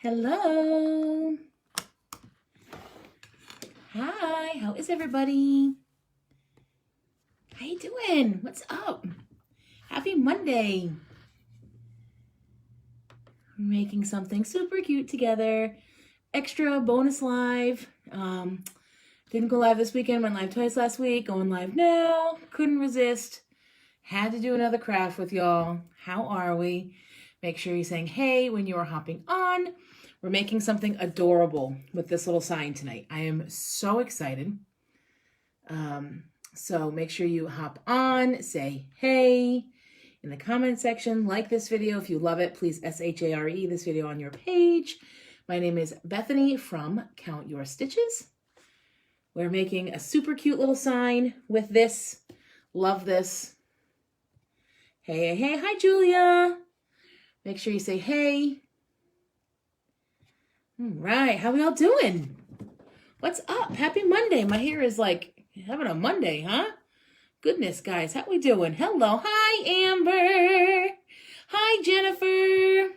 Hello. Hi, how is everybody? How you doing? What's up? Happy Monday. We're making something super cute together. Extra bonus live. Didn't go live this weekend, went live twice last week, going live now. Couldn't resist. Had to do another craft with y'all. How are we? Make sure you're saying hey when you are hopping on. We're making something adorable with this little sign tonight. I am so excited. So make sure you hop on, say hey in the comment section, like this video. If you love it, please S-H-A-R-E this video on your page. My name is Bethany from Count Your Stitches. We're making a super cute little sign with this. Love this. Hey, hey, hi, Julia. Make sure you say hey. All right, how we all doing? What's up? Happy Monday. My hair is like having a Monday, huh? Goodness, guys, how we doing? Hello. Hi, Amber. Hi, Jennifer.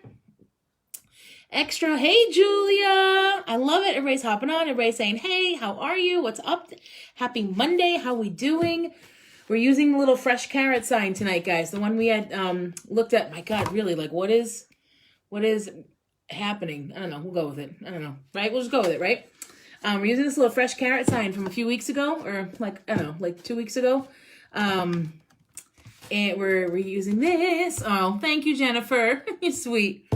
Extra. Hey, Julia. I love it. Everybody's hopping on. Everybody's saying, hey, how are you? What's up? Happy Monday. How we doing? We're using the little fresh carrot sign tonight, guys. The one we had looked at. My God, really? Like, what is happening? I don't know. We'll go with it. I don't know. Right? We'll just go with it, right? We're using this little fresh carrot sign from a few weeks ago, or like, I don't know, like 2 weeks ago. And we're using this. Oh, thank you, Jennifer. You're sweet.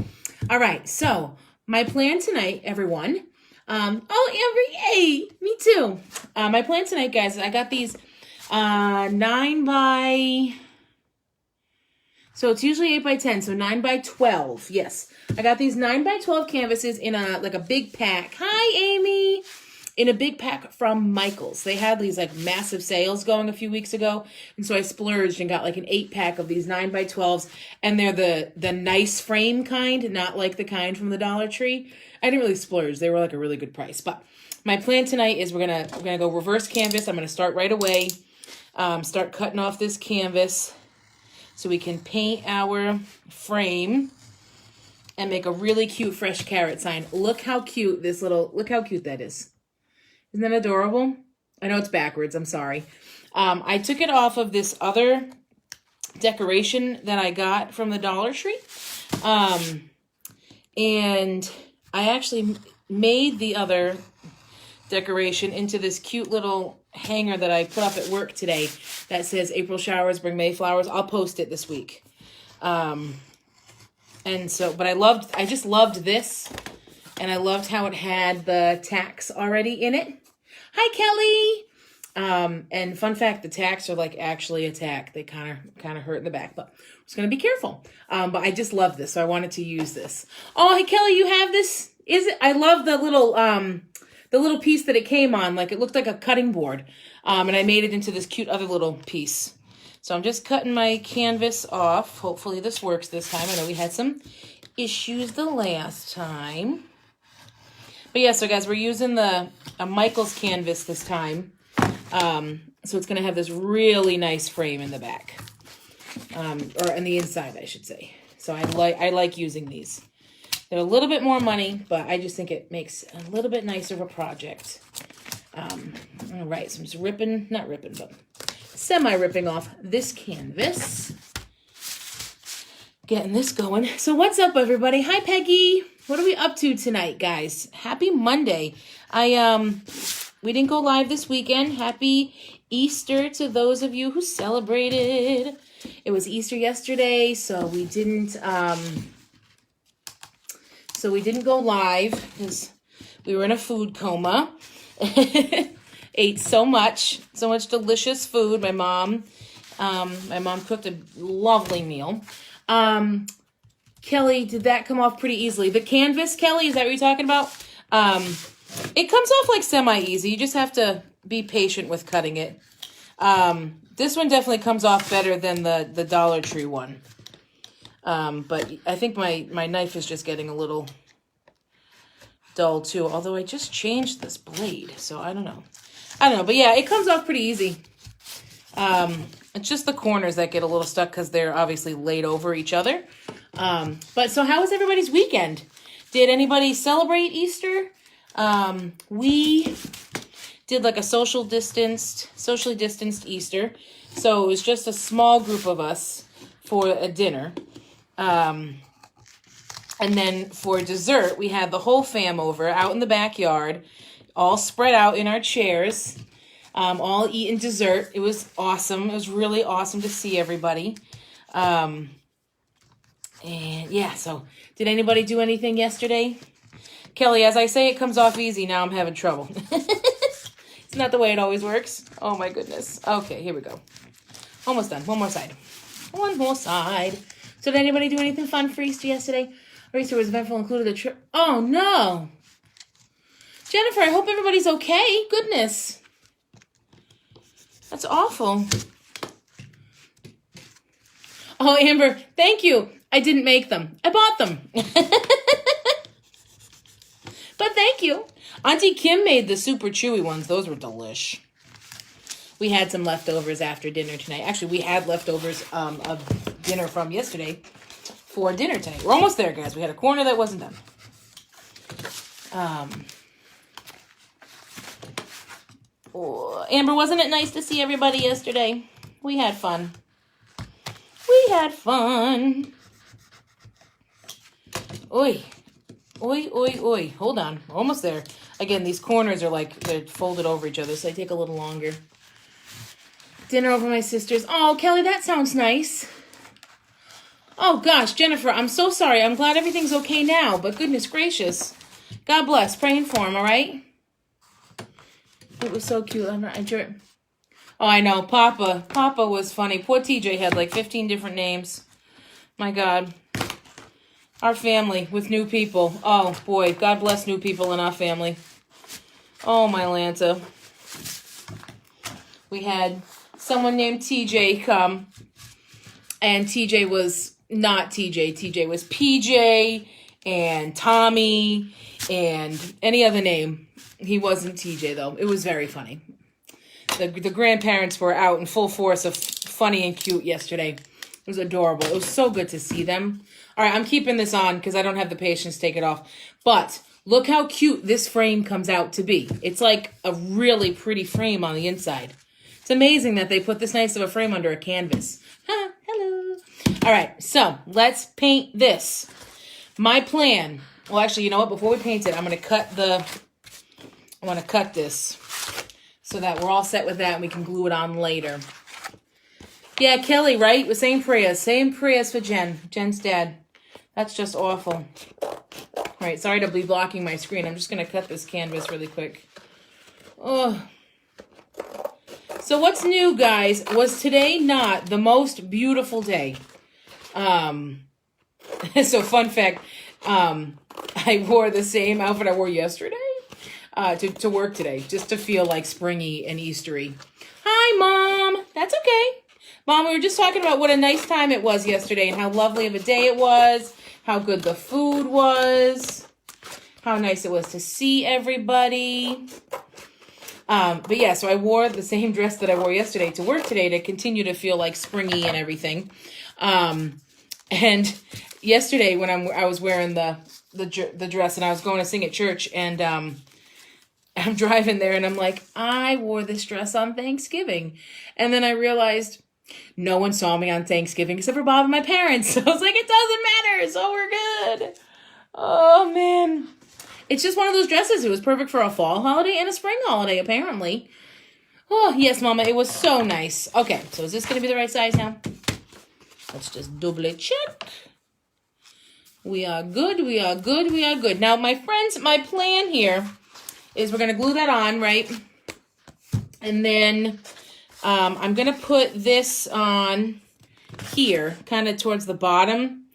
All right. So my plan tonight, everyone. Oh, Amber, yay. Me too. My plan tonight, guys, is I got these 9 by... So it's usually 8 by 10, so 9 by 12. Yes, I got these 9 by 12 canvases in a big pack. Hi, Amy. In a big pack from Michael's. They had these like massive sales going a few weeks ago, and so I splurged and got like an 8-pack of these 9 by 12s, and they're the nice frame kind, not like the kind from the Dollar Tree. I didn't really splurge. They were like a really good price. But my plan tonight is we're gonna go reverse canvas. I'm gonna start right away. Start cutting off this canvas so we can paint our frame and make a really cute fresh carrot sign. Look how cute look how cute that is. Isn't that adorable? I know it's backwards, I'm sorry. I took it off of this other decoration that I got from the Dollar Tree. And I actually made the other decoration into this cute little hanger that I put up at work today that says April showers bring May flowers. I'll post it this week. And so, but I just loved this, and I loved how it had the tacks already in it. Hi, Kelly. And fun fact, the tacks are like actually a tack. They kind of hurt in the back, but I'm just going to be careful. But I just love this, so I wanted to use this. Oh, hey, Kelly, you have this? I love the little piece that it came on. Like, it looked like a cutting board. And I made it into this cute other little piece. So I'm just cutting my canvas off. Hopefully this works this time. I know we had some issues the last time. But yeah, so guys, we're using a Michael's canvas this time. So it's going to have this really nice frame in the back. Or in the inside, I should say. So I like using these. They're a little bit more money, but I just think it makes a little bit nicer of a project. All right, so I'm just not ripping, but semi-ripping off this canvas. Getting this going. So what's up, everybody? Hi, Peggy. What are we up to tonight, guys? Happy Monday. We didn't go live this weekend. Happy Easter to those of you who celebrated. It was Easter yesterday, so we didn't go live because we were in a food coma. Ate so much delicious food. My mom cooked a lovely meal. Kelly, did that come off pretty easily? The canvas, Kelly, is that what you're talking about? It comes off like semi-easy. You just have to be patient with cutting it. This one definitely comes off better than the Dollar Tree one. But I think my knife is just getting a little dull too, although I just changed this blade, so I don't know, but yeah, it comes off pretty easy. It's just the corners that get a little stuck because they're obviously laid over each other. But so how was everybody's weekend? Did anybody celebrate Easter? We did like a socially distanced Easter. So it was just a small group of us for a dinner. And then for dessert, we had the whole fam over out in the backyard, all spread out in our chairs, all eating dessert. It was awesome. It was really awesome to see everybody. And yeah, so did anybody do anything yesterday? Kelly, as I say, it comes off easy. Now I'm having trouble. It's not the way it always works. Oh my goodness. Okay, here we go. Almost done. One more side. One more side. So did anybody do anything fun for Easter yesterday? Our Easter was eventful, included a trip. Oh no. Jennifer, I hope everybody's okay. Goodness. That's awful. Oh, Amber, thank you. I didn't make them. I bought them. But thank you. Auntie Kim made the super chewy ones. Those were delish. We had some leftovers after dinner tonight. Actually, we had leftovers of dinner from yesterday for dinner tonight. We're almost there, guys. We had a corner that wasn't done. Amber, wasn't it nice to see everybody yesterday? We had fun. We had fun. Oi. Oi, oi, oi. Hold on. We're almost there. Again, these corners are like, they're folded over each other, so they take a little longer. Dinner over my sister's. Oh, Kelly, that sounds nice. Oh, gosh, Jennifer, I'm so sorry. I'm glad everything's okay now, but goodness gracious. God bless. Praying for him, all right? It was so cute. Oh, I know. Papa was funny. Poor TJ had like 15 different names. My God. Our family with new people. Oh, boy. God bless new people in our family. Oh, my Lanta. We had someone named TJ come. And TJ was not TJ. TJ was PJ and Tommy and any other name. He wasn't TJ, though. It was very funny. The grandparents were out in full force of funny and cute yesterday. It was adorable. It was so good to see them. All right, I'm keeping this on because I don't have the patience to take it off. But look how cute this frame comes out to be. It's like a really pretty frame on the inside. It's amazing that they put this nice of a frame under a canvas. Hello. All right, so let's paint this. My plan. Well, actually, you know what? Before we paint it, I'm going to cut this so that we're all set with that and we can glue it on later. Yeah, Kelly, right? We're saying prayers. Saying prayers for Jen's dad. That's just awful. All right, sorry to be blocking my screen. I'm just going to cut this canvas really quick. Oh. So what's new, guys? Was today not the most beautiful day? So fun fact, I wore the same outfit I wore yesterday to work today, just to feel like springy and Eastery. Hi, Mom. That's okay. Mom, we were just talking about what a nice time it was yesterday and how lovely of a day it was, how good the food was, how nice it was to see everybody. But yeah, so I wore the same dress that I wore yesterday to work today to continue to feel like springy and everything. And yesterday when I was wearing the dress and I was going to sing at church and I'm driving there and I'm like, I wore this dress on Thanksgiving. And then I realized no one saw me on Thanksgiving except for Bob and my parents. So I was like, it doesn't matter. So we're good. Oh, man. It's just one of those dresses. It was perfect for a fall holiday and a spring holiday, apparently. Oh, yes, Mama. It was so nice. Okay, so is this going to be the right size now? Let's just double check. We are good. We are good. We are good. Now, my friends, my plan here is we're going to glue that on, right? And then I'm going to put this on here, kind of towards the bottom,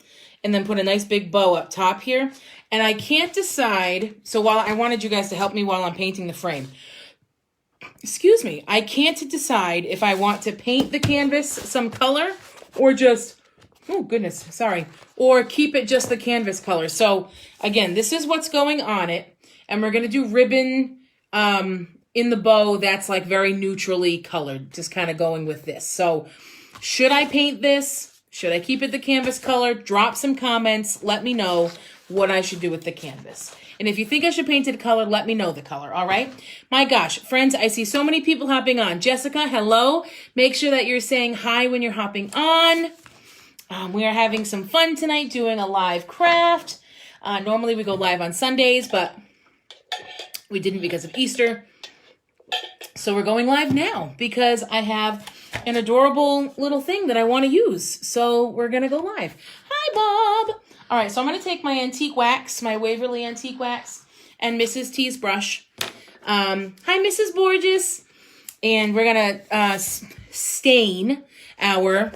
and then put a nice big bow up top here. And I can't decide, so while I wanted you guys to help me while I'm painting the frame. Excuse me, I can't decide if I want to paint the canvas some color or just, oh goodness, sorry, or keep it just the canvas color. So again, this is what's going on it. And we're going to do ribbon in the bow that's like very neutrally colored, just kind of going with this. So should I paint this? Should I keep it the canvas color? Drop some comments. Let me know. what I should do with the canvas. And if you think I should paint it a color, let me know the color, all right? My gosh, friends, I see so many people hopping on. Jessica, hello. Make sure that you're saying hi when you're hopping on. We are having some fun tonight doing a live craft. Normally we go live on Sundays, but we didn't because of Easter. So we're going live now because I have an adorable little thing that I want to use. So we're going to go live. Hi, Bob. All right, so I'm going to take my antique wax, my Waverly antique wax, and Mrs. T's brush. Hi, Mrs. Borges. And we're going to stain our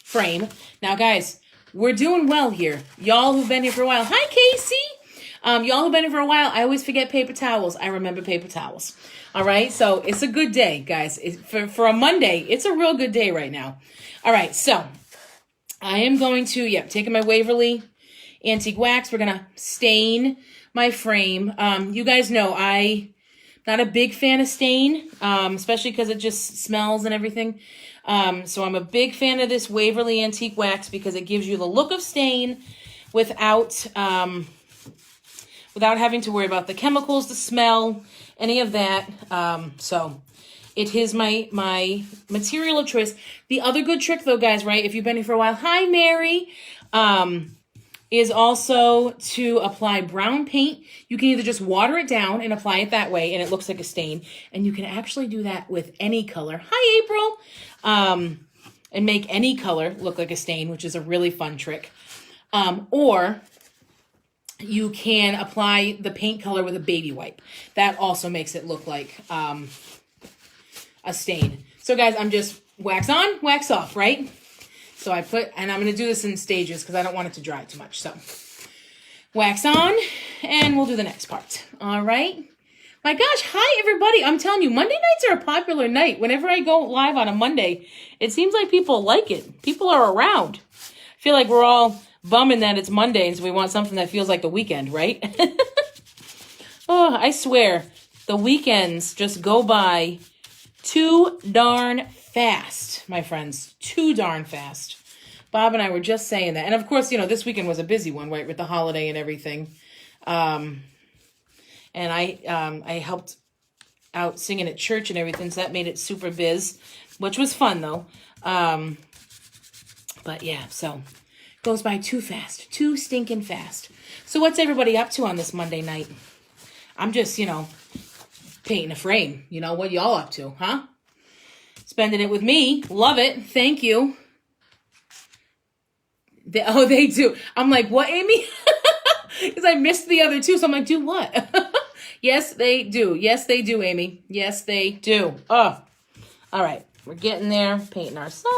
frame. Now, guys, we're doing well here. Y'all who've been here for a while. Hi, Casey. Y'all who've been here for a while, I always forget paper towels. I remember paper towels. All right, so it's a good day, guys. For a Monday, it's a real good day right now. All right, so I am going to, taking my Waverly antique wax. We're going to stain my frame. You guys know I'm not a big fan of stain, especially because it just smells and everything. So I'm a big fan of this Waverly antique wax because it gives you the look of stain without having to worry about the chemicals, the smell, any of that. So it is my material of choice. The other good trick though, guys, right? If you've been here for a while, hi, Mary, is also to apply brown paint. You can either just water it down and apply it that way and it looks like a stain. And you can actually do that with any color. Hi, April. And make any color look like a stain, which is a really fun trick. Or you can apply the paint color with a baby wipe. That also makes it look like a stain. So guys, I'm just wax on, wax off, right? So and I'm going to do this in stages because I don't want it to dry too much. So wax on and we'll do the next part. All right. My gosh. Hi, everybody. I'm telling you, Monday nights are a popular night. Whenever I go live on a Monday, it seems like people like it. People are around. I feel like we're all bumming that it's Monday and so we want something that feels like the weekend, right? Oh, I swear, the weekends just go by too darn fast, my friends. Too darn fast. Bob and I were just saying that. And of course, this weekend was a busy one, right, with the holiday and everything. And I helped out singing at church and everything, so that made it super biz, which was fun, though. But yeah, so goes by too fast, too stinking fast. So what's everybody up to on this Monday night? I'm just, painting a frame. What y'all up to, huh? Spending it with me. Love it. Thank you. They do. I'm like, what, Amy? Because I missed the other two. So I'm like, do what? Yes, they do. Yes, they do, Amy. Yes, they do. Oh, all right. We're getting there. Painting our sign.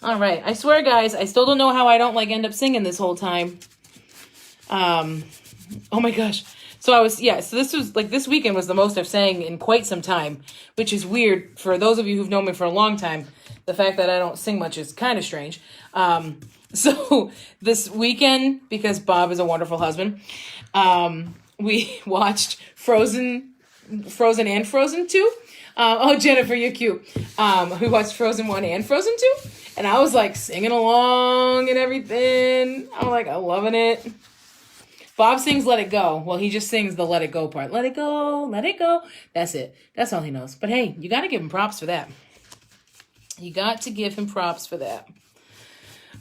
All right. I swear, guys, I still don't know how I don't end up singing this whole time. Oh my gosh. So so this weekend was the most I've sang in quite some time, which is weird for those of you who've known me for a long time. The fact that I don't sing much is kind of strange. So this weekend, because Bob is a wonderful husband, we watched Frozen and Frozen 2. Jennifer, you're cute. We watched Frozen 1 and Frozen 2. And I was singing along and everything. I'm I'm loving it. Bob sings Let It Go. Well, he just sings the Let It Go part. Let it go, let it go. That's it. That's all he knows. But hey, you got to give him props for that. You got to give him props for that.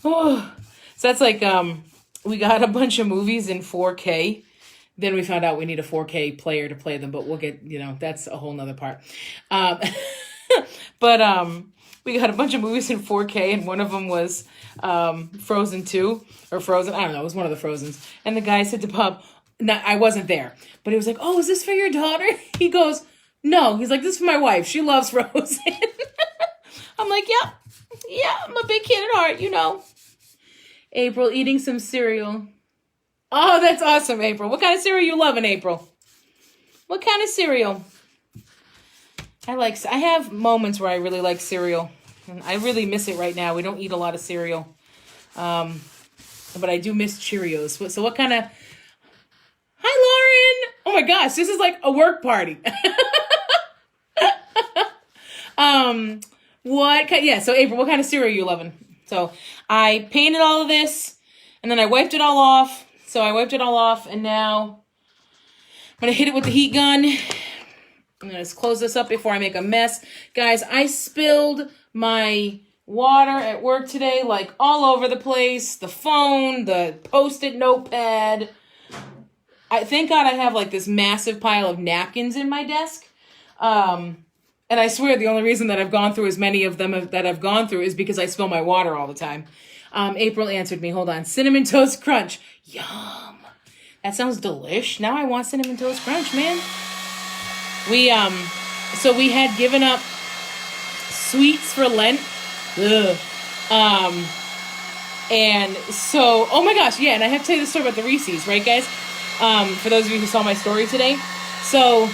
Oh, so that's we got a bunch of movies in 4K. Then we found out we need a 4K player to play them, but we'll get, that's a whole nother part. But we got a bunch of movies in 4K, and one of them was Frozen 2, or Frozen, I don't know, it was one of the Frozens. And the guy said to Bob, no, I wasn't there, but he was like, oh, is this for your daughter? He goes, no. He's like, this is for my wife. She loves Frozen. I'm like, yeah, I'm a big kid at heart, April eating some cereal. Oh, that's awesome, April. What kind of cereal you loving, April? What kind of cereal? I have moments where I really like cereal. And I really miss it right now. We don't eat a lot of cereal. But I do miss Cheerios. So what kind of... Hi, Lauren! Oh my gosh, this is like a work party. So April, what kind of cereal are you loving? So I painted all of this. And then I wiped it all off. So I wiped it all off, and now I'm going to hit it with the heat gun. I'm going to close this up before I make a mess. Guys, I spilled my water at work today, like all over the place. The phone, the Post-it notepad. Thank God I have like this massive pile of napkins in my desk. And I swear the only reason that I've gone through as many of them that I've gone through is because I spill my water all the time. April answered me. Hold on. Cinnamon Toast Crunch. Yum. That sounds delish. Now I want Cinnamon Toast Crunch, man. So we had given up sweets for Lent. Ugh. And so, oh my gosh, yeah, and I have to tell you the story about the Reese's, right, guys? For those of you who saw my story today. So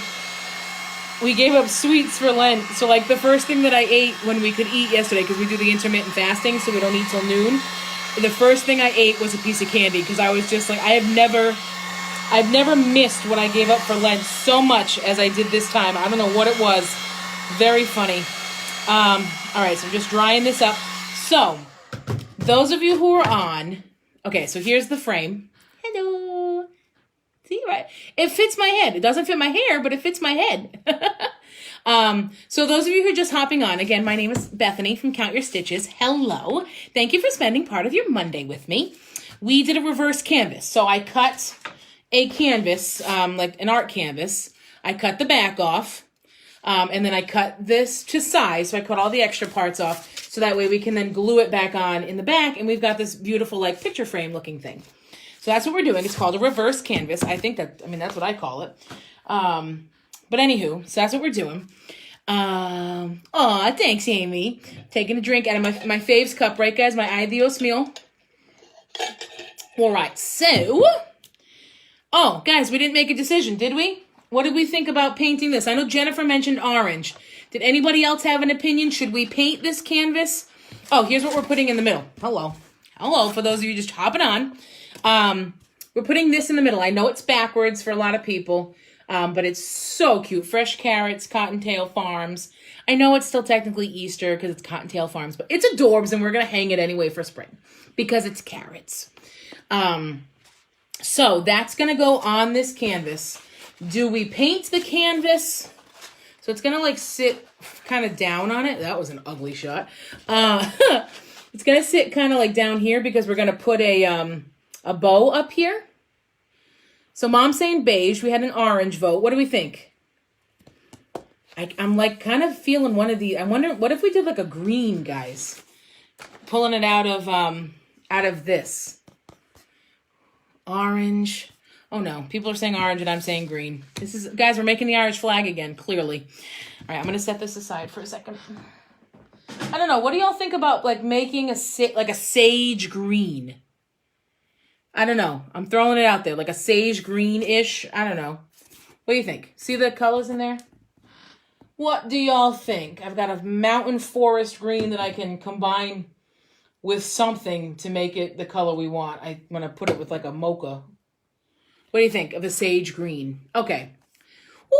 we gave up sweets for Lent. So like the first thing that I ate when we could eat yesterday, because we do the intermittent fasting, so we don't eat till noon. The first thing I ate was a piece of candy, because I was just like, I've never missed what I gave up for Lent so much as I did this time. I don't know what it was. Very funny. All right, so I'm just drying this up. So those of you who are on, okay, so here's the frame. Hello. See, right? It fits my head. It doesn't fit my hair, but it fits my head. So those of you who are just hopping on, again, my name is Bethany from Count Your Stitches. Hello. Thank you for spending part of your Monday with me. We did a reverse canvas. So I cut a canvas, like an art canvas. I cut the back off. And then I cut this to size. So I cut all the extra parts off. So that way we can then glue it back on in the back. And we've got this beautiful like picture frame looking thing. So that's what we're doing. It's called a reverse canvas. That's what I call it. But anywho, so that's what we're doing. Aw, thanks, Amy. Taking a drink out of my faves cup, right, guys? My Adios meal. All right, so. Oh, guys, we didn't make a decision, did we? What did we think about painting this? I know Jennifer mentioned orange. Did anybody else have an opinion? Should we paint this canvas? Oh, here's what we're putting in the middle. Hello. Hello, for those of you just hopping on. We're putting this in the middle. I know it's backwards for a lot of people, but it's so cute. Fresh carrots, Cottontail Farms. I know it's still technically Easter because it's Cottontail Farms, but it's adorbs, and we're going to hang it anyway for spring because it's carrots. So that's going to go on this canvas. Do we paint the canvas? So it's going to like sit kind of down on it. That was an ugly shot. It's going to sit kind of like down here because we're going to put a bow up here. So Mom's saying beige. We had an orange vote. What do we think? I'm like kind of feeling one of these. I wonder, what if we did like a green, guys? Pulling it out of this. Orange. Oh no, people are saying orange and I'm saying green. Guys, we're making the Irish flag again, clearly. All right, I'm going to set this aside for a second. I don't know. What do y'all think about like making a sage green? I don't know. I'm throwing it out there. Like a sage green-ish. I don't know. What do you think? See the colors in there? What do y'all think? I've got a mountain forest green that I can combine with something to make it the color we want. I'm going to put it with like a mocha. What do you think of a sage green? Okay.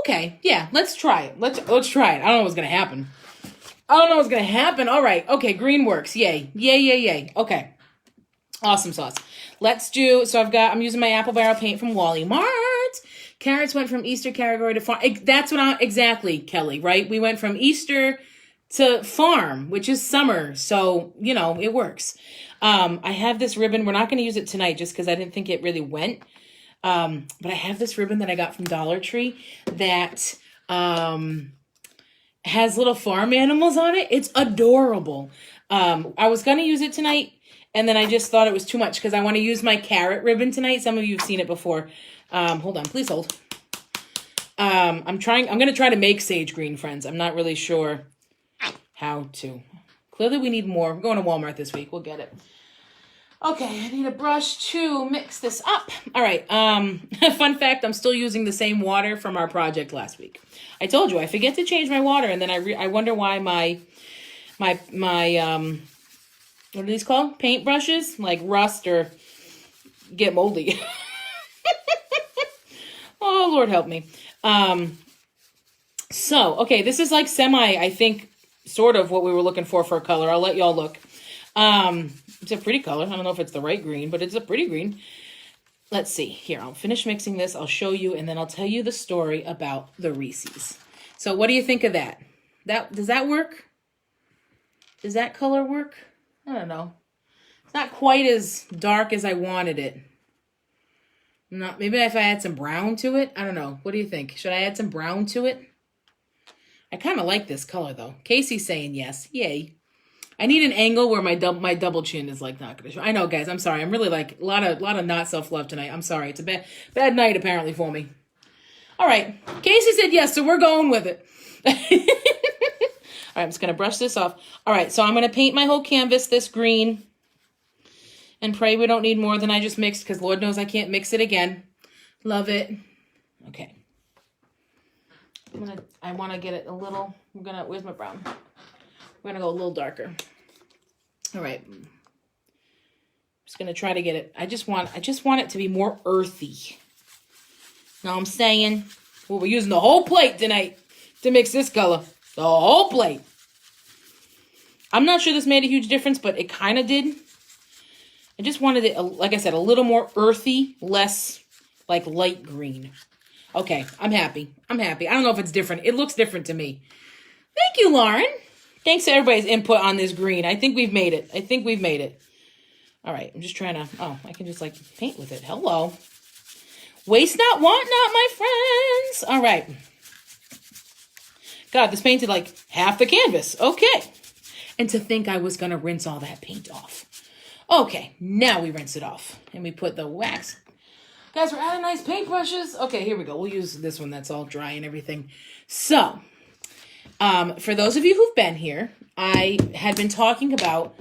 Okay. Yeah, let's try it. Let's try it. I don't know what's going to happen. All right. Okay, green works. Yay. Yay. Okay. Awesome sauce. I'm using my apple barrel paint from Wally Mart. Carrots went from Easter category to farm. That's exactly, Kelly, right? We went from Easter to farm, which is summer. So, it works. I have this ribbon. We're not going to use it tonight just because I didn't think it really went. But I have this ribbon that I got from Dollar Tree that has little farm animals on it. It's adorable. I was going to use it tonight, and then I just thought it was too much because I want to use my carrot ribbon tonight. Some of you have seen it before. Hold on, please hold. I'm going to try to make sage green, friends. I'm not really sure how to. Clearly we need more. We're going to Walmart this week. We'll get it. Okay, I need a brush to mix this up. All right, fun fact, I'm still using the same water from our project last week. I told you, I forget to change my water, and then I wonder why my what are these called? Paint brushes, like rust or get moldy. Oh, Lord help me. So, okay, this is like I think, sort of what we were looking for a color. I'll let y'all look. It's a pretty color. I don't know if it's the right green, but it's a pretty green. Let's see. Here, I'll finish mixing this. I'll show you, and then I'll tell you the story about the Reese's. So what do you think of that? Does that work? Does that color work? I don't know. It's not quite as dark as I wanted it. Maybe if I add some brown to it? I don't know. What do you think? Should I add some brown to it? I kind of like this color, though. Casey's saying yes. Yay. I need an angle where my double chin is like not going to show. I know, guys. I'm sorry. I'm really like a lot of not self-love tonight. I'm sorry. It's a bad night, apparently, for me. All right. Casey said yes, so we're going with it. All right, I'm just going to brush this off. All right, so I'm going to paint my whole canvas this green. And pray we don't need more than I just mixed, because Lord knows I can't mix it again. Love it. Okay. I want to get it a little, where's my brown? We're going to go a little darker. All right. I'm just going to try to get it. I just want it to be more earthy. Know what I'm saying? Well, we're using the whole plate tonight to mix this color. The whole plate. I'm not sure this made a huge difference, but it kind of did. I just wanted it, like I said, a little more earthy, less like light green. Okay, I'm happy. I'm happy. I don't know if it's different. It looks different to me. Thank you, Lauren. Thanks to everybody's input on this green. I think we've made it. All right, I'm just trying to, I can just like paint with it. Hello. Waste not, want not, my friends. All right. God, this painted like half the canvas. Okay. And to think I was going to rinse all that paint off. Okay, now we rinse it off. And we put the wax. Guys, we're out of nice paintbrushes. Okay, here we go. We'll use this one that's all dry and everything. So, for those of you who've been here, I had been talking about,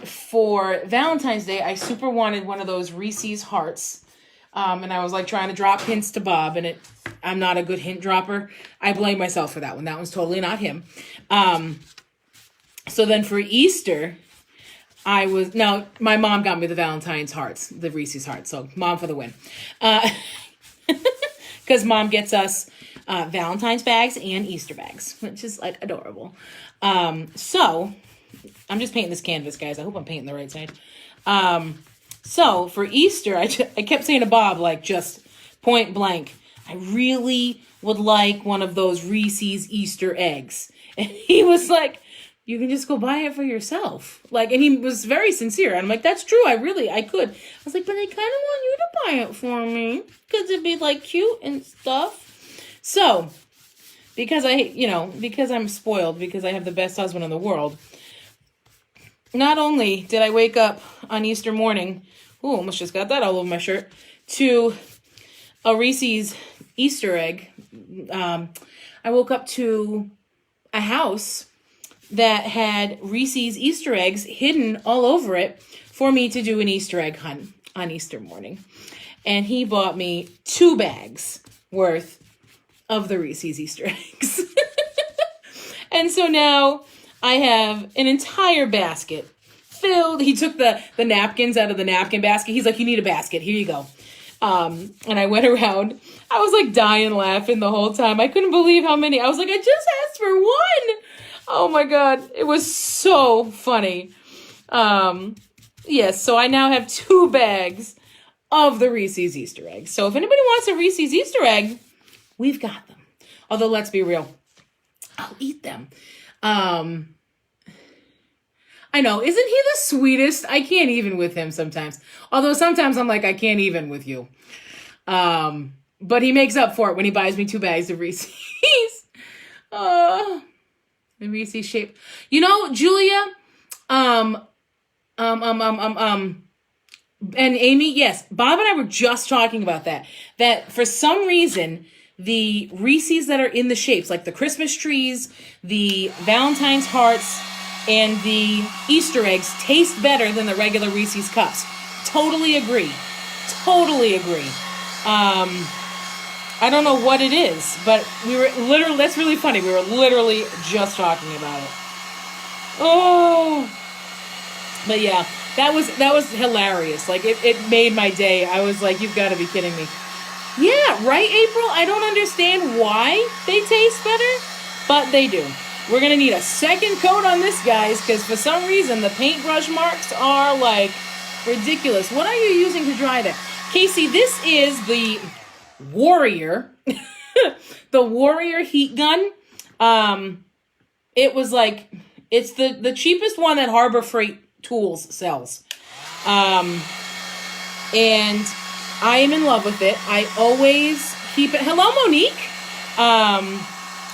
for Valentine's Day, I super wanted one of those Reese's hearts. And I was like trying to drop hints to Bob, and I'm not a good hint dropper. I blame myself for that one. That one's totally not him. So then for Easter, my mom got me the Valentine's hearts, the Reese's hearts. So mom for the win. Because mom gets us Valentine's bags and Easter bags, which is like adorable. So I'm just painting this canvas, guys. I hope I'm painting the right side. So for Easter, I kept saying to Bob, like just point blank, I really would like one of those Reese's Easter eggs. And he was like, you can just go buy it for yourself. Like, and he was very sincere. And I'm like, that's true. I could. I was like, but I kind of want you to buy it for me because it'd be like cute and stuff. So because because I'm spoiled, because I have the best husband in the world, not only did I wake up on Easter morning, almost just got that all over my shirt, to a Reese's Easter egg, I woke up to a house that had Reese's Easter eggs hidden all over it for me to do an Easter egg hunt on Easter morning. And he bought me 2 bags worth of the Reese's Easter eggs. And so now I have an entire basket filled. He took the napkins out of the napkin basket. He's like, you need a basket. Here you go. And I went around. I was like dying laughing the whole time. I couldn't believe how many. I was like, I just asked for 1. Oh my God. It was so funny. Yes, so I now have 2 bags of the Reese's Easter eggs. So if anybody wants a Reese's Easter egg, we've got them. Although, let's be real, I'll eat them. I know, isn't he the sweetest? I can't even with him sometimes. Although sometimes I'm like, I can't even with you. But he makes up for it when he buys me 2 bags of Reese's. The Reese's shape. You know, Julia, and Amy, yes, Bob and I were just talking about that. That for some reason, the Reese's that are in the shapes, like the Christmas trees, the Valentine's hearts, and the Easter eggs taste better than the regular Reese's cups. Totally agree. Totally agree. I don't know what it is, but we were literally, that's really funny. We were literally just talking about it. Oh, but yeah, that was hilarious. Like it made my day. I was like, you've got to be kidding me. Yeah, right, April? I don't understand why they taste better, but they do. We're going to need a second coat on this, guys, because for some reason the paintbrush marks are, like, ridiculous. What are you using to dry that? Casey, this is the Warrior, the Warrior heat gun. It was like, it's the cheapest one that Harbor Freight Tools sells. And I am in love with it. I always keep it. Hello, Monique.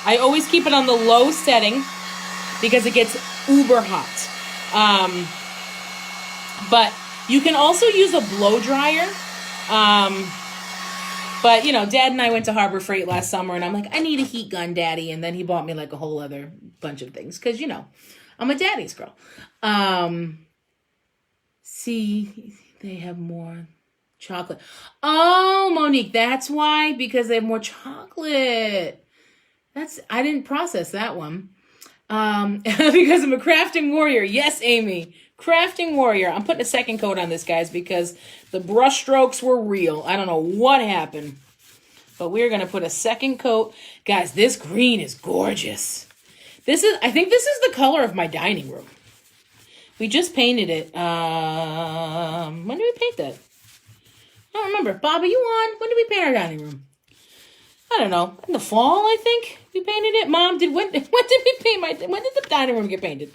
I always keep it on the low setting because it gets uber hot. But you can also use a blow dryer. But, you know, Dad and I went to Harbor Freight last summer, and I'm like, I need a heat gun, Daddy. And then he bought me, like, a whole other bunch of things because, you know, I'm a daddy's girl. See, they have more chocolate. Oh, Monique, that's why, because they have more chocolate. I didn't process that one. Because I'm a crafting warrior. Yes, Amy. Crafting warrior. I'm putting a second coat on this, guys, because the brush strokes were real. I don't know what happened. But we're going to put a second coat. Guys, this green is gorgeous. I think this is the color of my dining room. We just painted it. When did we paint that? I don't remember. Bob, are you on? When did we paint our dining room? I don't know. In the fall, I think we painted it. Mom, when did we paint when did the dining room get painted?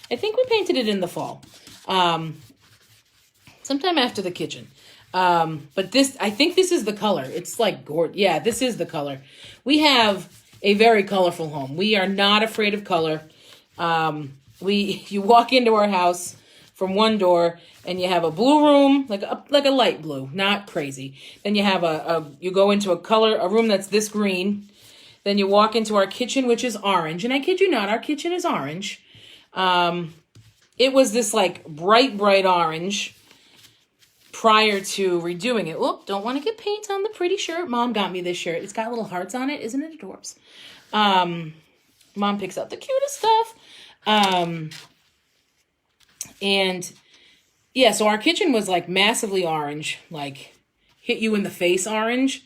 I think we painted it in the fall. Sometime after the kitchen. But I think this is the color. It's like gorgeous. Yeah, this is the color. We have a very colorful home. We are not afraid of color. You walk into our house from one door and you have a blue room, like a light blue, not crazy. Then you have you go into a room that's this green. Then you walk into our kitchen, which is orange. And I kid you not, our kitchen is orange. It was this like bright orange prior to redoing it. Oh, don't want to get paint on the pretty shirt. Mom got me this shirt. It's got little hearts on it. Isn't it adorbs? Mom picks out the cutest stuff. And yeah, so our kitchen was like massively orange, like hit you in the face orange,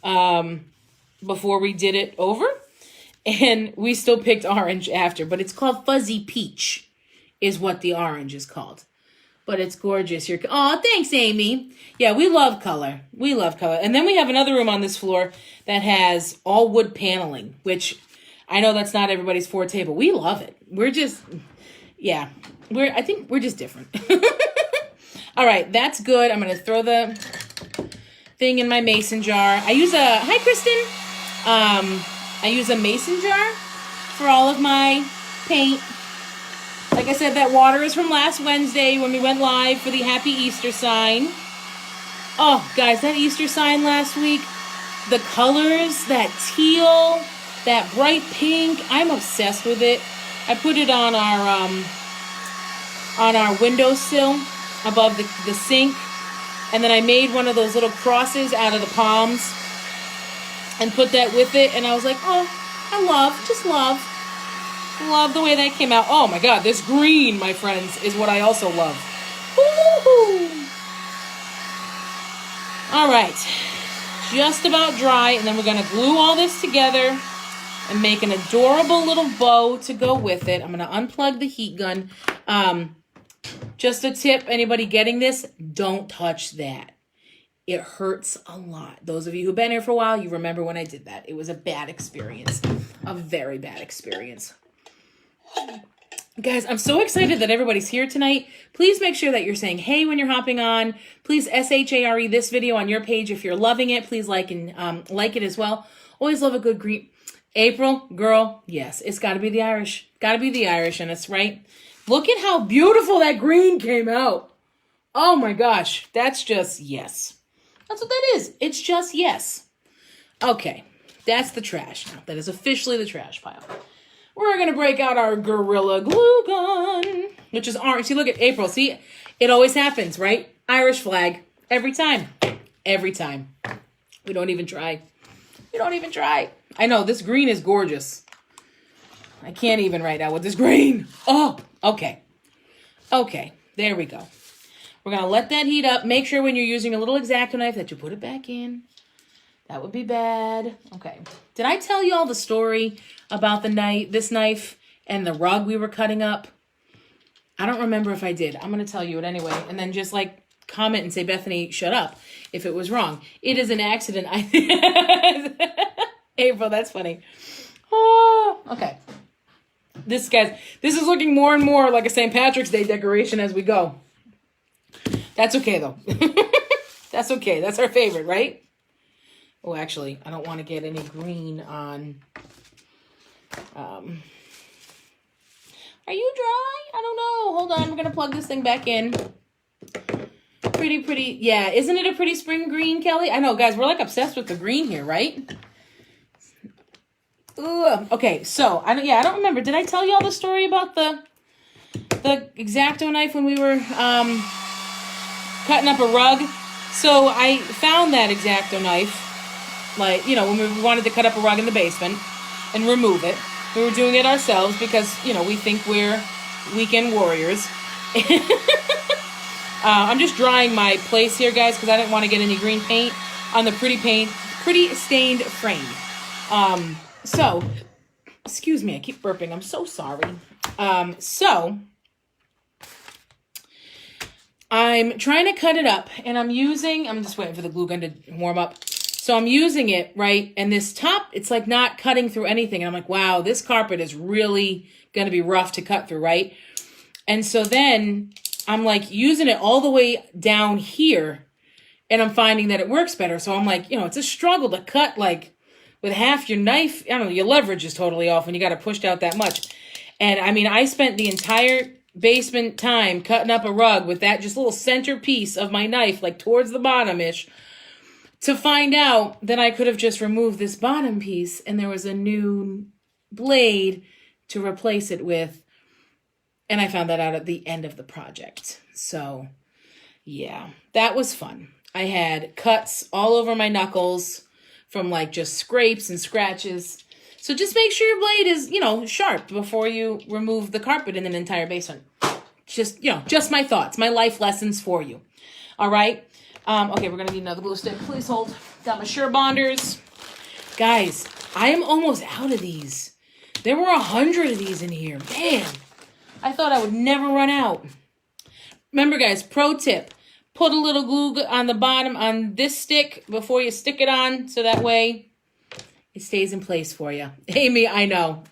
before we did it over. And we still picked orange after, but it's called fuzzy peach is what the orange is called. But it's gorgeous. Oh, thanks, Amy. Yeah, we love color. We love color. And then we have another room on this floor that has all wood paneling, which I know that's not everybody's forte, but we love it. We're just, yeah, I think we're just different. All right, that's good. I'm going to throw the thing in my mason jar. Hi, Kristen. I use a mason jar for all of my paint. Like I said, that water is from last Wednesday when we went live for the Happy Easter sign. Oh, guys, that Easter sign last week, the colors, that teal, that bright pink, I'm obsessed with it. I put it on our windowsill above the sink, and then I made one of those little crosses out of the palms and put that with it, and I was like, oh, I love the way that came out. Oh my God, this green, my friends, is what I also love. Woo-hoo. All right, just about dry, and then we're gonna glue all this together and make an adorable little bow to go with it. I'm gonna unplug the heat gun. Just a tip, anybody getting this, don't touch that. It hurts a lot. Those of you who've been here for a while, you remember when I did that. It was a bad experience, a very bad experience. Guys, I'm so excited that everybody's here tonight. Please make sure that you're saying hey when you're hopping on. Please SHARE this video on your page if you're loving it. Please like it as well. Always love a good greet. April, girl, yes, it's got to be the Irish. Got to be the Irish in us, right? Look at how beautiful that green came out. Oh my gosh, that's just yes. That's what that is. It's just yes. Okay, that's the trash now. That is officially the trash pile. We're going to break out our Gorilla Glue Gun, which is orange. See, look at April. See, it always happens, right? Irish flag. Every time. Every time. We don't even try. We don't even try. I know, this green is gorgeous. I can't even right now with this green. Oh, okay. Okay, there we go. We're going to let that heat up. Make sure when you're using a little X-Acto knife that you put it back in. That would be bad. Okay. Did I tell you all the story about this knife and the rug we were cutting up? I don't remember if I did. I'm going to tell you it anyway. And then just like comment and say, Bethany, shut up if it was wrong. It is an accident. April, that's funny. Oh, okay. This is looking more and more like a St. Patrick's Day decoration as we go. That's okay though. That's okay. That's our favorite, right? Oh, actually, I don't want to get any green on. Are you dry? I don't know. Hold on. We're going to plug this thing back in. Pretty. Yeah, isn't it a pretty spring green, Kelly? I know, guys. We're like obsessed with the green here, right? Ugh. Okay, so, I don't remember. Did I tell you all the story about the X-Acto knife when we were cutting up a rug? So, I found that X-Acto knife. Like, when we wanted to cut up a rug in the basement and remove it. We were doing it ourselves because, we think we're weekend warriors. I'm just drying my place here, guys, because I didn't want to get any green paint on the pretty stained frame. So, excuse me, I keep burping. I'm so sorry. So, I'm trying to cut it up, and I'm just waiting for the glue gun to warm up. So I'm using it, right? And this top, it's like not cutting through anything. And I'm like, wow, this carpet is really going to be rough to cut through, right? And so then I'm like using it all the way down here, and I'm finding that it works better. So I'm like, it's a struggle to cut like with half your knife. I don't know, your leverage is totally off when you got to push out that much. And I mean, I spent the entire basement time cutting up a rug with that just little center piece of my knife, like towards the bottom-ish, to find out that I could have just removed this bottom piece and there was a new blade to replace it with. And I found that out at the end of the project. So, yeah, that was fun. I had cuts all over my knuckles from like just scrapes and scratches. So just make sure your blade is, sharp before you remove the carpet in an entire basement. Just my thoughts, my life lessons for you. All right. Okay, we're going to need another glue stick. Please hold. Got my Sure Bonders. Guys, I am almost out of these. There were 100 of these in here. Man, I thought I would never run out. Remember, guys, pro tip. Put a little glue on the bottom on this stick before you stick it on, so that way it stays in place for you. Amy, I know.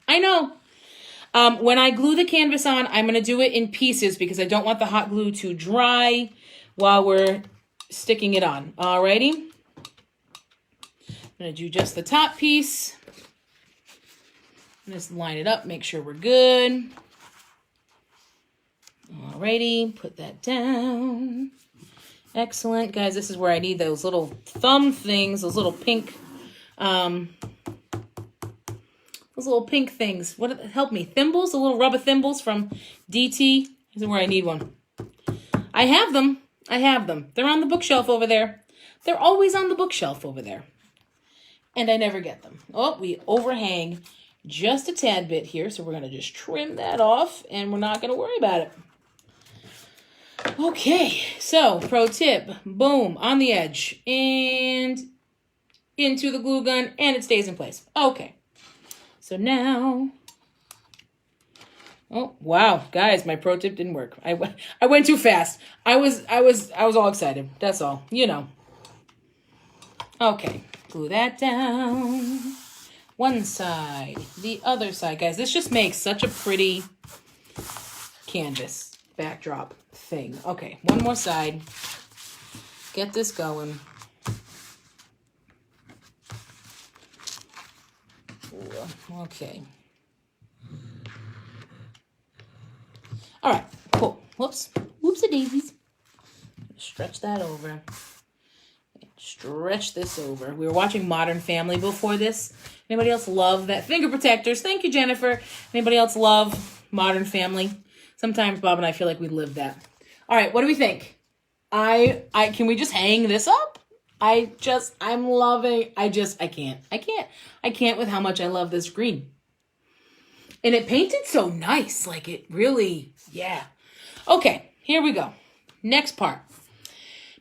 When I glue the canvas on, I'm going to do it in pieces because I don't want the hot glue to dry while we're sticking it on. Alrighty. I'm going to do just the top piece. Just line it up, make sure we're good. Alrighty, put that down. Excellent. Guys, this is where I need those little thumb things, those little pink things. Help me. Thimbles, the little rubber thimbles from DT. This is where I need one. I have them. They're on the bookshelf over there. They're always on the bookshelf over there. And I never get them. Oh, we overhang just a tad bit here. So we're going to just trim that off and we're not going to worry about it. Okay. So pro tip, boom, on the edge and into the glue gun and it stays in place. Okay. So now, oh, wow, guys, my pro tip didn't work. I went too fast. I was all excited. That's all, Okay, glue that down. One side, the other side. Guys, this just makes such a pretty canvas backdrop thing. Okay, one more side. Get this going. Okay. All right, cool. Whoops. Whoopsie daisies. Stretch that over. Stretch this over. We were watching Modern Family before this. Anybody else love that? Finger protectors. Thank you, Jennifer. Anybody else love Modern Family? Sometimes Bob and I feel like we live that. All right, what do we think? Can we just hang this up? I can't with how much I love this green. And it painted so nice. Like it really, yeah. Okay, here we go. Next part.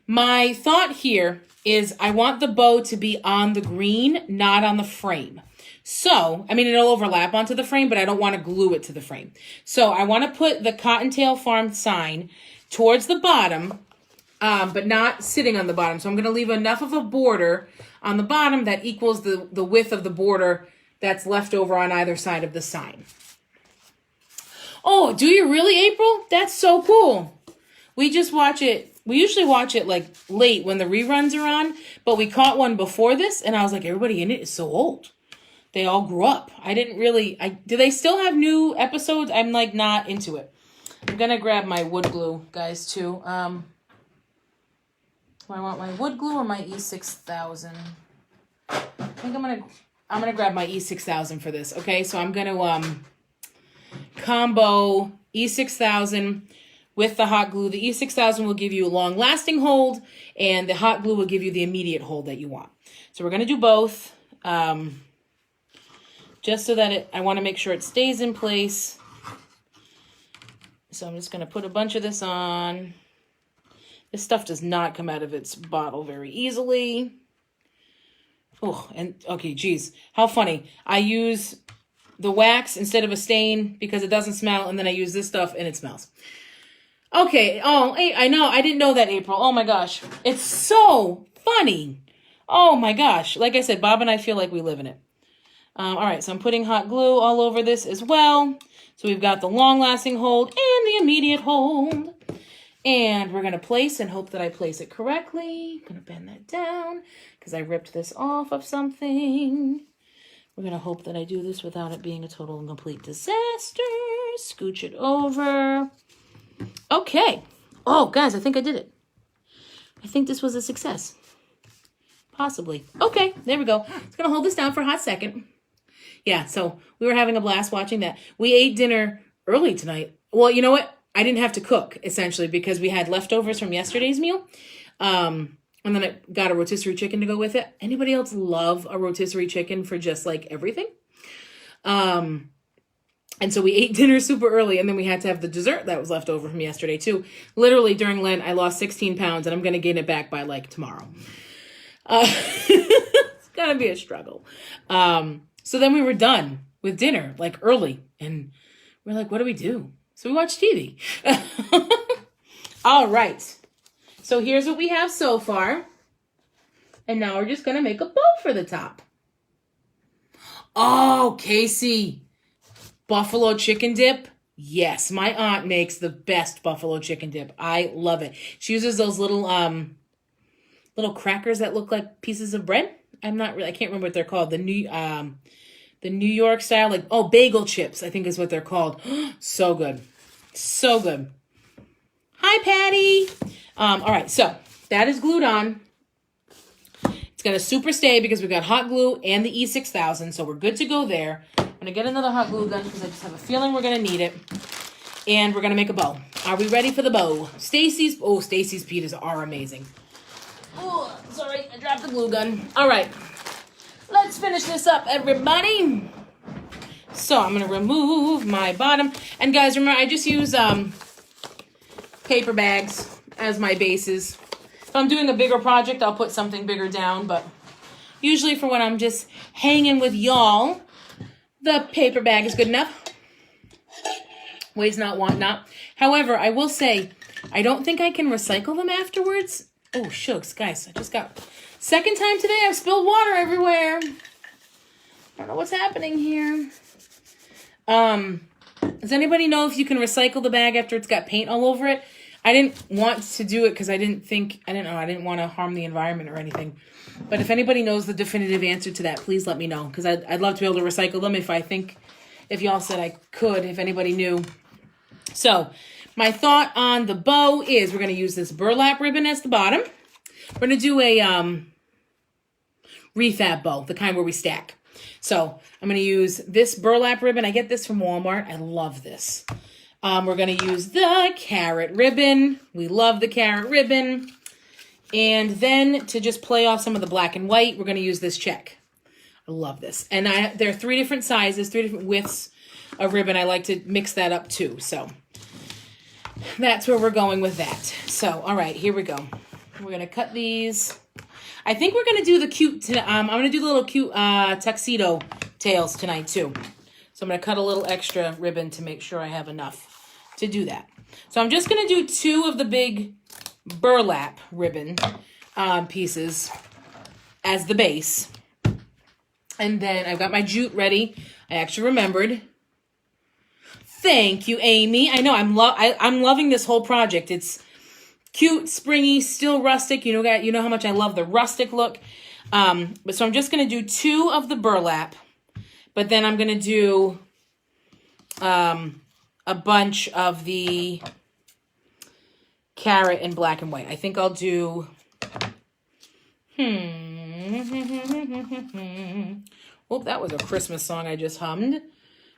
My thought here is I want the bow to be on the green, not on the frame. So, I mean, it'll overlap onto the frame, but I don't want to glue it to the frame. So I want to put the Cottontail Farm sign towards the bottom, but not sitting on the bottom. So I'm going to leave enough of a border on the bottom that equals the width of the border that's left over on either side of the sign. Oh, do you really, April? That's so cool. We just watch it. We usually watch it like late when the reruns are on, but we caught one before this, and I was like, everybody in it is so old. They all grew up. Do they still have new episodes? I'm like not into it. I'm going to grab my wood glue, guys, too. Do I want my wood glue or my E6000? I think I'm going to grab my E6000 for this. Okay, so I'm going to combo E6000 with the hot glue. The E6000 will give you a long lasting hold, and the hot glue will give you the immediate hold that you want. So we're going to do both. Just so that I want to make sure it stays in place. So I'm just going to put a bunch of this on. This stuff does not come out of its bottle very easily. Oh, and okay, geez, how funny. I use the wax instead of a stain because it doesn't smell, and then I use this stuff and it smells. Okay, oh, I know, I didn't know that, April. Oh my gosh, it's so funny. Oh my gosh, like I said, Bob and I feel like we live in it. All right, so I'm putting hot glue all over this as well. So we've got the long-lasting hold and the immediate hold. And we're going to place and hope that I place it correctly. I'm going to bend that down because I ripped this off of something. We're going to hope that I do this without it being a total and complete disaster. Scooch it over. Okay. Oh, guys, I think I did it. I think this was a success. Possibly. Okay, there we go. It's going to hold this down for a hot second. Yeah, so we were having a blast watching that. We ate dinner early tonight. Well, you know what? I didn't have to cook, essentially, because we had leftovers from yesterday's meal. And then I got a rotisserie chicken to go with it. Anybody else love a rotisserie chicken for just, like, everything? And so we ate dinner super early, and then we had to have the dessert that was left over from yesterday, too. Literally, during Lent, I lost 16 pounds, and I'm going to gain it back by, like, tomorrow. It's going to be a struggle. So then we were done with dinner, like early, and we're like, what do we do? So we watched TV. All right. So here's what we have so far. And now we're just going to make a bow for the top. Oh, Casey, buffalo chicken dip. Yes, my aunt makes the best buffalo chicken dip. I love it. She uses those little crackers that look like pieces of bread. I can't remember what they're called. The New York style, bagel chips, I think is what they're called. So good. So good. Hi, Patty. All right, so that is glued on. It's going to super stay because we got hot glue and the E6000, so we're good to go there. I'm going to get another hot glue gun because I just have a feeling we're going to need it. And we're going to make a bow. Are we ready for the bow? Stacy's pitas are amazing. Oh, sorry, I dropped the glue gun. All right, let's finish this up, everybody. So I'm going to remove my bottom. And guys, remember, I just use paper bags as my bases. If I'm doing a bigger project, I'll put something bigger down. But usually for when I'm just hanging with y'all, the paper bag is good enough. Ways not, want not. However, I will say, I don't think I can recycle them afterwards. Oh, shucks, guys, I just got... Second time today, I've spilled water everywhere. I don't know what's happening here. Does anybody know if you can recycle the bag after it's got paint all over it? I didn't want to do it because I didn't want to harm the environment or anything. But if anybody knows the definitive answer to that, please let me know. Because I'd love to be able to recycle them if y'all said I could, if anybody knew. So, my thought on the bow is we're going to use this burlap ribbon as the bottom. We're going to do a refab bow, the kind where we stack. So I'm going to use this burlap ribbon. I get this from Walmart. I love this. We're going to use the carrot ribbon. We love the carrot ribbon. And then to just play off some of the black and white, we're going to use this check. I love this. And there are 3 different sizes, 3 different widths of ribbon. I like to mix that up too. So that's where we're going with that. So, all right, here we go. We're going to cut these I think we're going to do the cute, I'm going to do the little cute tuxedo tails tonight too. So I'm going to cut a little extra ribbon to make sure I have enough to do that. So I'm just going to do 2 of the big burlap ribbon pieces as the base. And then I've got my jute ready. I actually remembered. Thank you, Amy. I know I'm loving this whole project. It's cute, springy, still rustic. You know how much I love the rustic look. But so I'm just going to do 2 of the burlap. But then I'm going to do a bunch of the carrot in black and white. I think I'll do... Oh, that was a Christmas song I just hummed.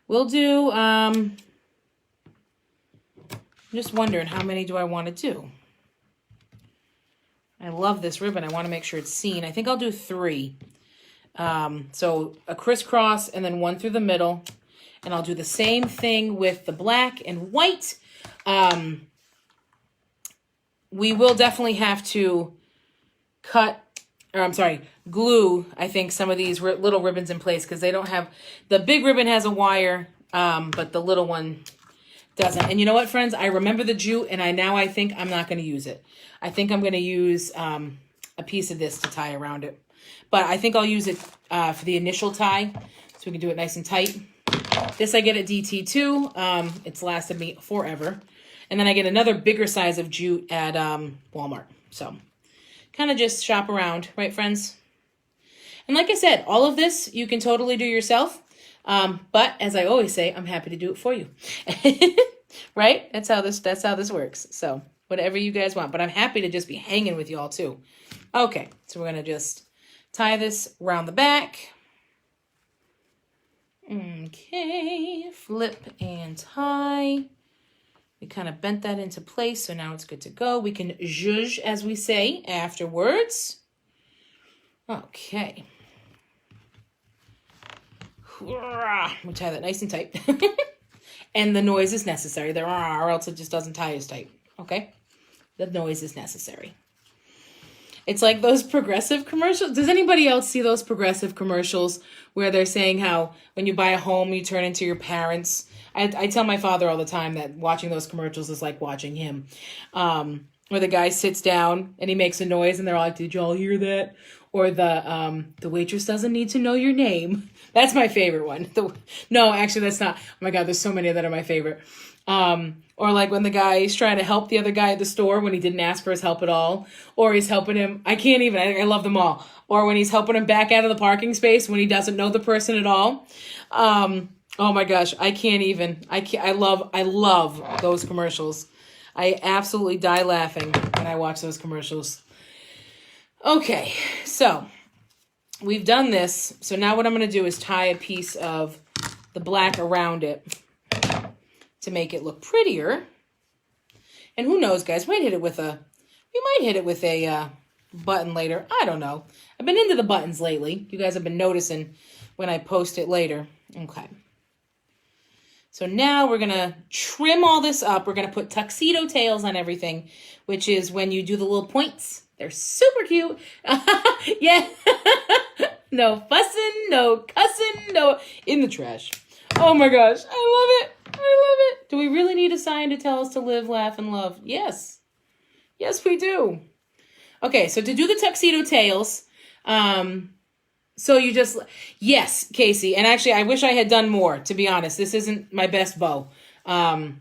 We'll do... I'm just wondering, how many do I want to do? I love this ribbon. I want to make sure it's seen. I think I'll do 3. So a crisscross and then 1 through the middle. And I'll do the same thing with the black and white. We will definitely have to glue, I think, some of these little ribbons in place because they don't have, the big ribbon has a wire, but the little one doesn't. And you know what, friends? I remember the jute, and I think I'm not going to use it. I think I'm going to use a piece of this to tie around it. But I think I'll use it for the initial tie, so we can do it nice and tight. This I get at DT too. It's lasted me forever. And then I get another bigger size of jute at Walmart. So kind of just shop around, right, friends? And like I said, all of this you can totally do yourself. But as I always say, I'm happy to do it for you. Right? That's how this works. So whatever you guys want. But I'm happy to just be hanging with y'all too. Okay, so we're going to just tie this around the back. Okay, flip and tie. We kind of bent that into place, so now it's good to go. We can zhuzh, as we say, afterwards. Okay. We tie that nice and tight. And the noise is necessary. There are, or else it just doesn't tie as tight. Okay? The noise is necessary. It's like those Progressive commercials. Does anybody else see those Progressive commercials where they're saying how when you buy a home, you turn into your parents? I tell my father all the time that watching those commercials is like watching him. Where the guy sits down and he makes a noise and they're all like, did you all hear that? Or the waitress doesn't need to know your name. That's my favorite one. No, actually, that's not. Oh my God, there's so many that are my favorite. Or like when the guy is trying to help the other guy at the store when he didn't ask for his help at all. Or he's helping him. I love them all. Or when he's helping him back out of the parking space when he doesn't know the person at all. Oh my gosh, I can't even. I love those commercials. I absolutely die laughing when I watch those commercials. Okay, so we've done this. So now what I'm going to do is tie a piece of the black around it to make it look prettier. And who knows, guys, we might hit it with a button later. I don't know. I've been into the buttons lately. You guys have been noticing when I post it later. Okay. So now we're going to trim all this up. We're going to put tuxedo tails on everything, which is when you do the little points. They're super cute. Yeah. No fussing, no cussing, no in the trash. Oh my gosh. I love it. I love it. Do we really need a sign to tell us to live, laugh, and love? Yes. Yes, we do. Okay, so to do the tuxedo tails, so you just, yes, Casey. And actually, I wish I had done more, to be honest. This isn't my best bow. So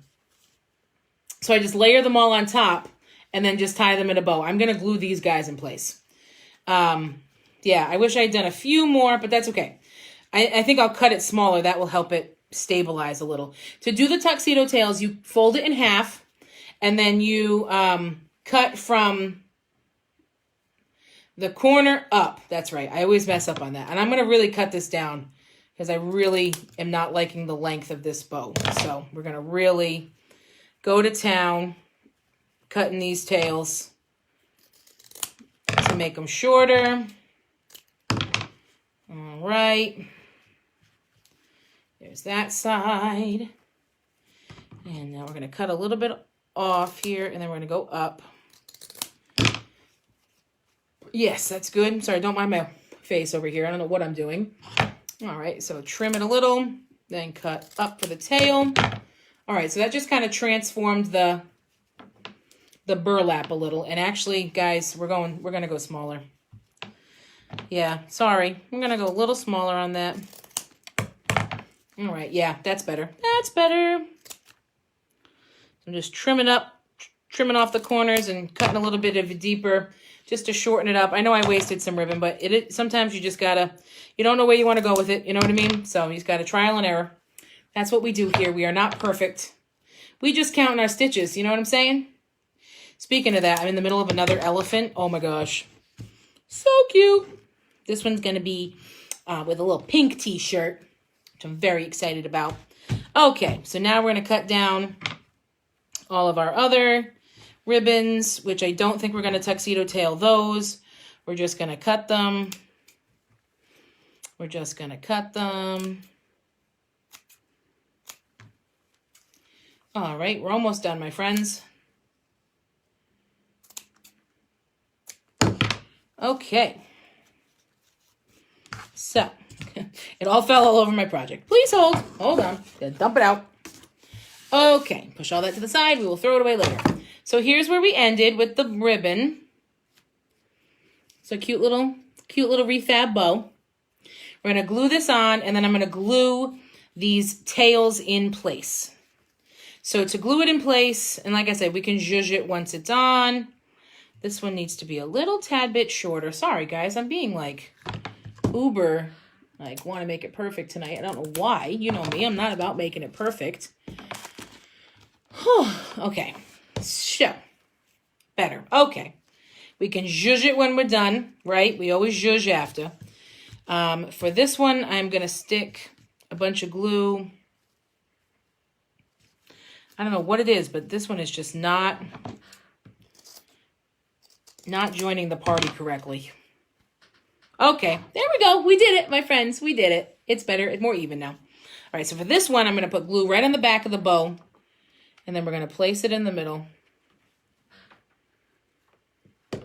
I just layer them all on top and then just tie them in a bow. I'm going to glue these guys in place. Yeah, I wish I had done a few more, but that's okay. I think I'll cut it smaller. That will help it stabilize a little. To do the tuxedo tails, you fold it in half and then you cut from the corner up. That's right. I always mess up on that. And I'm going to really cut this down because I really am not liking the length of this bow. So we're going to really go to town cutting these tails to make them shorter. All right. There's that side. And now we're going to cut a little bit off here and then we're going to go up. Yes, that's good. Sorry, don't mind my face over here. I don't know what I'm doing. All right, so trim it a little, then cut up for the tail. All right, so that just kind of transformed the burlap a little. And actually, guys, we're gonna go smaller. Yeah, sorry. I'm gonna go a little smaller on that. All right, yeah, that's better. That's better. I'm just trimming off the corners and cutting a little bit of it deeper just to shorten it up. I know I wasted some ribbon, but sometimes you just gotta, you don't know where you want to go with it. You know what I mean? So you just gotta trial and error. That's what we do here. We are not perfect. We just count our stitches. You know what I'm saying? Speaking of that, I'm in the middle of another elephant. Oh my gosh. So cute. This one's gonna be with a little pink t-shirt, which I'm very excited about. Okay, so now we're gonna cut down all of our other ribbons, which I don't think we're going to tuxedo tail those. We're just going to cut them. We're just going to cut them. All right, we're almost done, my friends. Okay. So, it all fell all over my project. Please hold. Hold on. Gonna dump it out. Okay, push all that to the side. We will throw it away later. So here's where we ended with the ribbon. So cute little refab bow. We're going to glue this on, and then I'm going to glue these tails in place. So to glue it in place, and like I said, we can zhuzh it once it's on. This one needs to be a little tad bit shorter. Sorry, guys. I'm being like uber, like want to make it perfect tonight. I don't know why. You know me. I'm not about making it perfect. Okay, so better. Okay, we can zhuzh it when we're done, right? We always zhuzh after. For this one, I'm gonna stick a bunch of glue. I don't know what it is, but this one is just not joining the party correctly. Okay, there we go. We did it, my friends. We did it. It's better. It's more even now. All right, so for this one, I'm gonna put glue right on the back of the bow. And then we're going to place it in the middle. So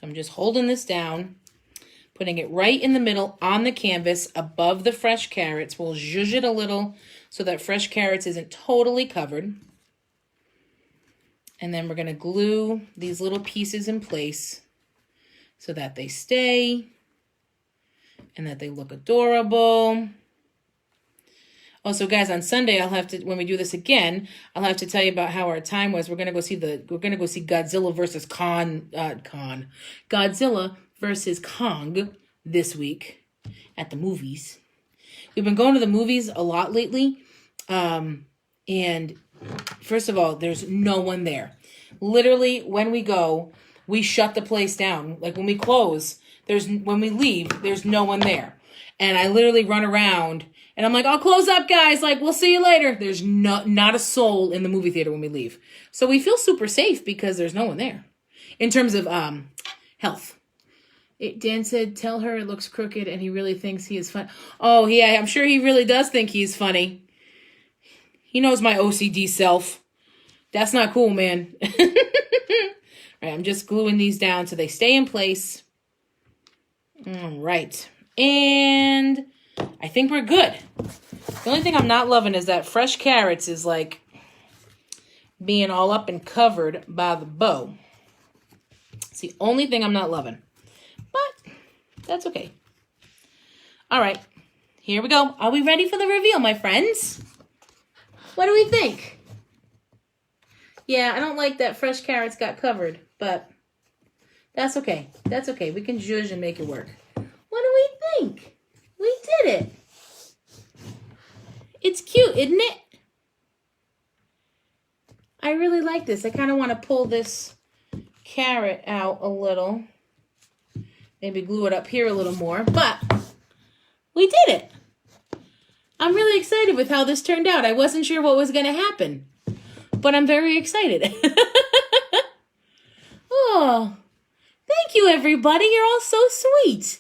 I'm just holding this down, putting it right in the middle on the canvas above the fresh carrots. We'll zhuzh it a little so that fresh carrots isn't totally covered. And then we're going to glue these little pieces in place so that they stay. And that they look adorable. Also, guys, on Sunday I'll have to, when we do this again, I'll have to tell you about how our time was. We're gonna go see Godzilla versus Godzilla versus Kong this week at the movies. We've been going to the movies a lot lately, and first of all, there's no one there. Literally, when we go, we shut the place down. Like when we close. When we leave, there's no one there. And I literally run around and I'm like, I'll close up, guys. Like, we'll see you later. There's not a soul in the movie theater when we leave. So we feel super safe because there's no one there. In terms of health. Dan said, tell her it looks crooked and he really thinks he is fun. Oh, yeah, I'm sure he really does think he's funny. He knows my OCD self. That's not cool, man. All right, I'm just gluing these down so they stay in place. All right, and I think we're good. The only thing I'm not loving is that fresh carrots is like being all up and covered by the bow. It's the only thing I'm not loving, but that's okay. All right, here we go. Are we ready for the reveal, my friends? What do we think? Yeah, I don't like that fresh carrots got covered, but that's okay. That's okay. We can zhuzh and make it work. What do we think? We did it. It's cute, isn't it? I really like this. I kind of want to pull this carrot out a little. Maybe glue it up here a little more. But we did it. I'm really excited with how this turned out. I wasn't sure what was going to happen. But I'm very excited. Oh. Thank you, everybody. You're all so sweet.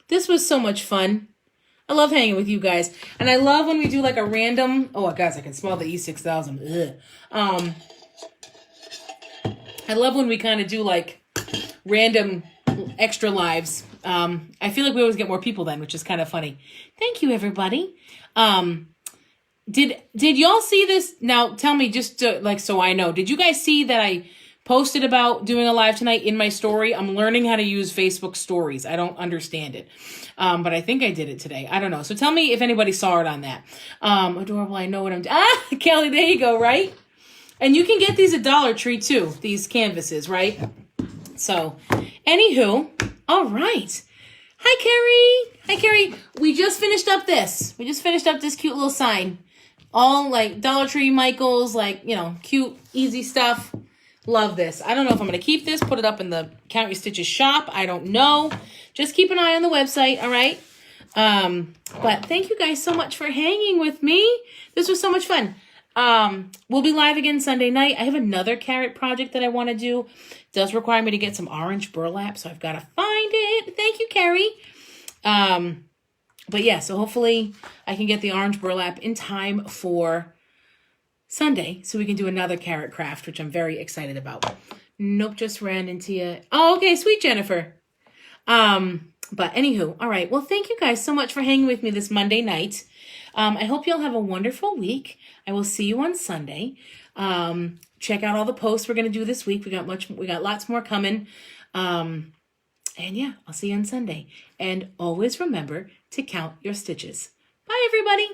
This was so much fun. I love hanging with you guys. And I love when we do like a random... Oh, guys, I can smell the E6000. Ugh. I love when we kind of do like random extra lives. I feel like we always get more people then, which is kind of funny. Thank you, everybody. Did y'all see this? Now, tell me just to, like, so I know. Did you guys see that I posted about doing a live tonight in my story? I'm learning how to use Facebook stories. I don't understand it. But I think I did it today. I don't know. So tell me if anybody saw it on that. Adorable. I know what I'm doing. Ah, Kelly, there you go, right? And you can get these at Dollar Tree too, these canvases, right? So, anywho, all right. Hi, Carrie. Hi, Carrie. We just finished up this. We just finished up this cute little sign. All like Dollar Tree, Michael's, like, you know, cute, easy stuff. Love this. I don't know if I'm going to keep this, put it up in the Count Your Stitches shop. I don't know. Just keep an eye on the website, all right? But thank you guys so much for hanging with me. This was so much fun. We'll be live again Sunday night. I have another carrot project that I want to do. It does require me to get some orange burlap, so I've got to find it. Thank you, Carrie. But yeah, so hopefully I can get the orange burlap in time for Sunday, so we can do another carrot craft, which I'm very excited about. Nope, just ran into you. Oh, okay, sweet Jennifer. But anywho, all right. Well, thank you guys so much for hanging with me this Monday night. I hope you'll have a wonderful week. I will see you on Sunday. Check out all the posts we're gonna do this week. We got lots more coming. And yeah, I'll see you on Sunday. And always remember to count your stitches. Bye, everybody.